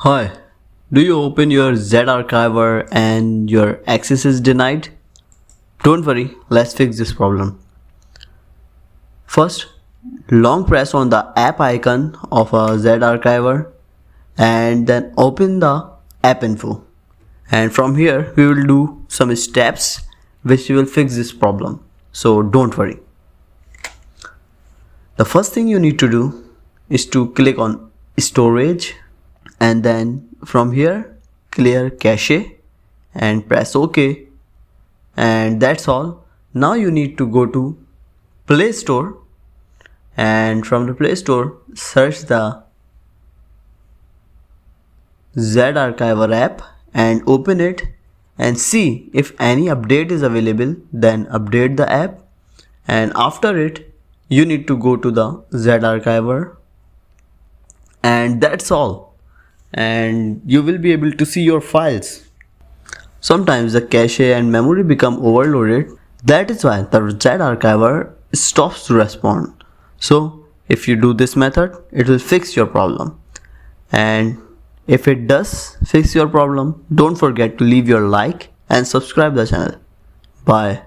Hi, do you open your ZArchiver and your access is denied? Don't worry, let's fix this problem. First, long press on the app icon of a ZArchiver and then open the app info. And from here, we will do some steps which will fix this problem. So don't worry. The first thing you need to do is to click on storage and then from here clear cache and press OK, and that's all. Now you need to go to Play Store and from the Play Store search the ZArchiver app and open it and see if any update is available. Then update the app, and after it you need to go to the ZArchiver, and that's all. And you will be able to see your files. Sometimes the cache and memory become overloaded. That is why the ZArchiver stops to respond. So if you do this method, it will fix your problem. And if it does fix your problem, don't forget to leave your like and subscribe the channel. Bye.